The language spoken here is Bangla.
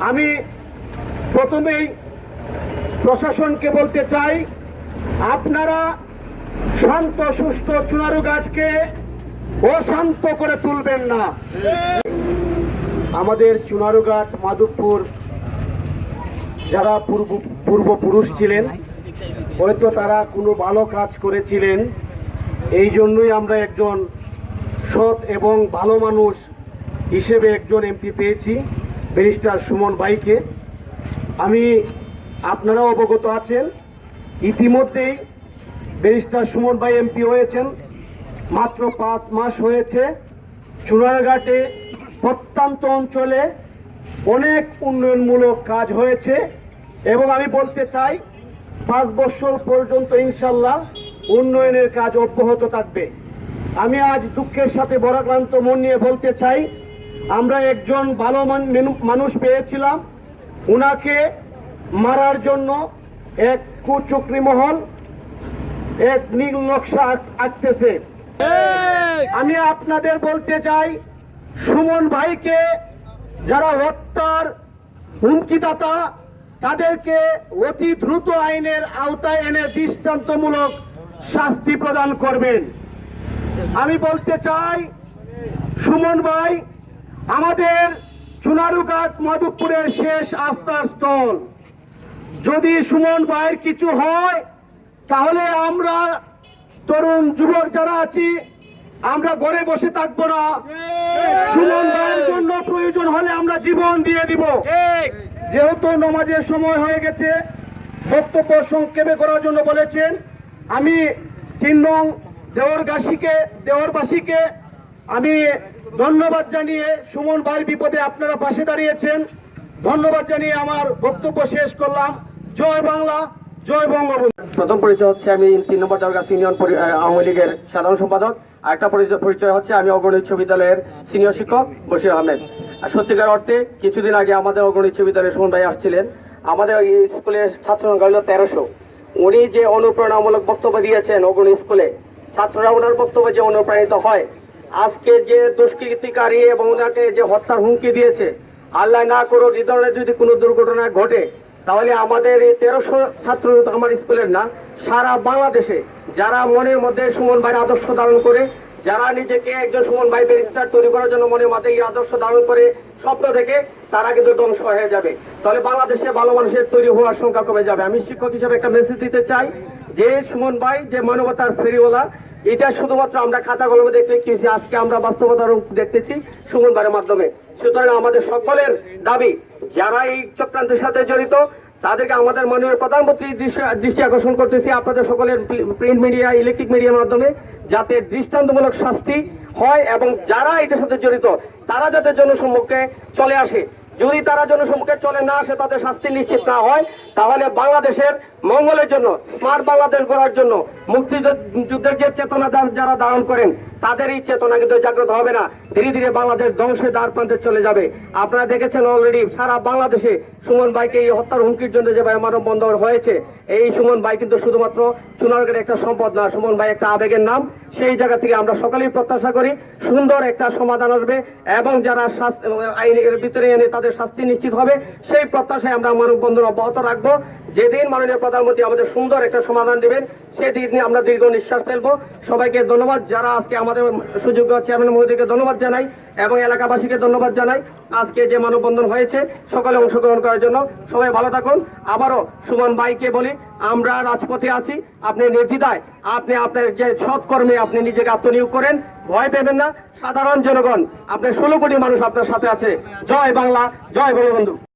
আমি প্রথমেই প্রশাসনকে বলতে চাই, আপনারা শান্ত সুষ্ঠ চুনারুঘাটকে অশান্ত করে তুলবেন না। আমাদের চুনারুঘাট মাধবপুর যারা পূর্বপুরুষ ছিলেন, হয়তো তারা কোনো ভালো কাজ করেছিলেন, এই জন্যই আমরা একজন সৎ এবং ভালো মানুষ হিসেবে একজন এমপি পেয়েছি, ব্যারিস্টার সুমন ভাইকে। আপনারাও অবগত আছেন, ইতিমধ্যেই ব্যারিস্টার সুমন ভাই এমপি হয়েছেন, মাত্র 5 মাস হয়েছে। চুনারুঘাটে প্রত্যন্ত অঞ্চলে অনেক উন্নয়নমূলক কাজ হয়েছে এবং আমি বলতে চাই 5 বছর পর্যন্ত ইনশাল্লাহ উন্নয়নের কাজ অব্যাহত থাকবে। আমি আজ দুঃখের সাথে বরাক্রান্ত মন নিয়ে বলতে চাই, আমরা একজন ভালো মানুষ পেয়েছিলাম, উনাকে মারার জন্য এক কুচক্রী মহল এক নীল নকশা আঁকতেছে। আমি আপনাদের বলতে চাই, সুমন ভাইকে যারা হত্যার হুমকিদাতা তাদেরকে অতি দ্রুত আইনের আওতায় এনে দৃষ্টান্তমূলক শাস্তি প্রদান করবেন। আমি বলতে চাই, সুমন ভাই আমাদের চুনারুঘাট মাধবপুরের শেষ আস্থার স্থল। যদি সুমন ভাইয়ের কিছু হয় তাহলে আমরা তরুণ যুবক যারা আছি আমরা ঘরে বসে থাকবো না। সুমন ভাইয়ের জন্য প্রয়োজন হলে আমরা জীবন দিয়ে দিব। যেহেতু নামাজের সময় হয়ে গেছে, বক্তব্য সংক্ষেপে করার জন্য বলেছেন, আমি 3 নং দেওরবাসীকে আমি ধন্যবাদ জানিয়ে, সুমন ভাইয়ের বিপদে আপনারা পাশে দাঁড়িয়েছেন, ধন্যবাদ জানিয়ে আমার বক্তব্য শেষ করলাম। জয় বাংলা, জয় বঙ্গবন্ধু। প্রথম পরিচয় হচ্ছে আমি 3 নম্বর দেওরগাছ ইউনিয়ন আওয়ামী লীগের সাধারণ সম্পাদক। আরেকটা পরিচয় হচ্ছে আমি অগ্রণী উচ্চ বিদ্যালয়ের সিনিয়র শিক্ষক বশির আহমেদ। সত্যিকার অর্থে কিছুদিন আগে আমাদের অগ্রণী উচ্চ বিদ্যালয়ের সুমন ভাই আসছিলেন। আমাদের স্কুলের ছাত্র সংখ্যা হল 1300। উনি যে অনুপ্রেরণামূলক বক্তব্য দিয়েছেন অগ্রণী স্কুলে, ছাত্ররা ওনার বক্তব্যে যে অনুপ্রাণিত হয়, আজকে যে দুষ্কৃতিকারী এবং ওনাকে যে হত্যার হুমকি দিয়েছে, আল্লাহ না করুক এই ধরনের যদি কোনো দুর্ঘটনা ঘটে, তাহলে আমাদের এই 1300 ছাত্র আমার স্কুলের না, সারা বাংলাদেশে যারা মনের মধ্যে সুমন ভাইয়ের আদর্শ ধারণ করে, যারা নিজেকে একজন সুমন ভাই ব্যারিস্টার তৈরি করার জন্য মনের মধ্যে এই আদর্শ ধারণ করে স্বপ্ন থেকে, তারা কিন্তু ধ্বংস হয়ে যাবে। তাহলে বাংলাদেশে ভালো মানুষের তৈরি হওয়ার সংখ্যা কমে যাবে। আমি শিক্ষক হিসেবে একটা মেসেজ দিতে চাই যে সুমন ভাই যে মানবতার ফেরিওয়ালা, এটা শুধুমাত্র আমরা খাতা কলমে দেখতে কি, আজকে আমরা বাস্তবতার রূপ দেখতেছি সুমন ভাইয়ের মাধ্যমে। সুতরাং আমাদের সকলের দাবি, যারা এই চক্রান্তের সাথে জড়িত তাদেরকে আমাদের মাননীয় প্রধানমন্ত্রী দৃষ্টি আকর্ষণ করতেছি, আপনাদের সকলের প্রিন্ট মিডিয়া, ইলেকট্রিক মিডিয়ার মাধ্যমে, যাতে দৃষ্টান্তমূলক শাস্তি হয় এবং যারা এটার সাথে জড়িত তারা যাতে জনসম্মুখে চলে আসে। যদি তারা জনসম্মুখে চলে না আসে, তাদের শাস্তি নিশ্চিত না হয়, তাহলে বাংলাদেশের মঙ্গলের জন্য, স্মার্ট বাংলাদেশ গড়ার জন্য, মুক্তিযুদ্ধের যে চেতনা যারা ধারণ করেন তাদের এই চেতনা কিন্তু জাগ্রত হবে না। ধীরে ধীরে বাংলাদেশ ধ্বংসের দ্বার প্রান্তে চলে যাবে। আপনারা দেখেছেন অলরেডি সারা বাংলাদেশে সুমন ভাইকে এই হত্যার হুমকির জন্য যে মানববন্ধন হয়েছে, এই সুমন ভাই কিন্তু শুধুমাত্র চুনারুঘাটের একটা সম্পদ না, সুমন ভাই একটা আবেগের নাম। সেই জায়গা থেকে আমরা সকলেই প্রত্যাশা করি সুন্দর একটা সমাধান আসবে এবং যারা আইনের ভিতরে এনে তাদের শাস্তি নিশ্চিত হবে, সেই প্রত্যাশায় আমরা মানববন্ধন অব্যাহত রাখবো। যেদিন মাননীয় প্রধানমন্ত্রী আমাদের সুন্দর একটা সমাধান দেবেন, সেদিন আমরা দীর্ঘ নিঃশ্বাস ফেলবো। সবাইকে ধন্যবাদ, যারা আজকে আমাদের সুযোগ্য চেয়ারম্যান মহোদয়কে ধন্যবাদ জানাই এবং এলাকাবাসীকে ধন্যবাদ জানাই। আজকে যে মানববন্ধন হয়েছে সকলে অংশগ্রহণ করার জন্য, সবাই ভালো থাকুন। আবারও সুমন ভাইকে বলি, আমরা রাজপথে আছি, আপনি নির্দ্বিধায় আপনি আপনার যে সৎকর্মে আপনি নিজেকে আত্মনিয়োগ করেন, ভয় পেবেন না। সাধারণ জনগণ, আপনার 16 কোটি মানুষ আপনার সাথে আছে। জয় বাংলা, জয় বঙ্গবন্ধু।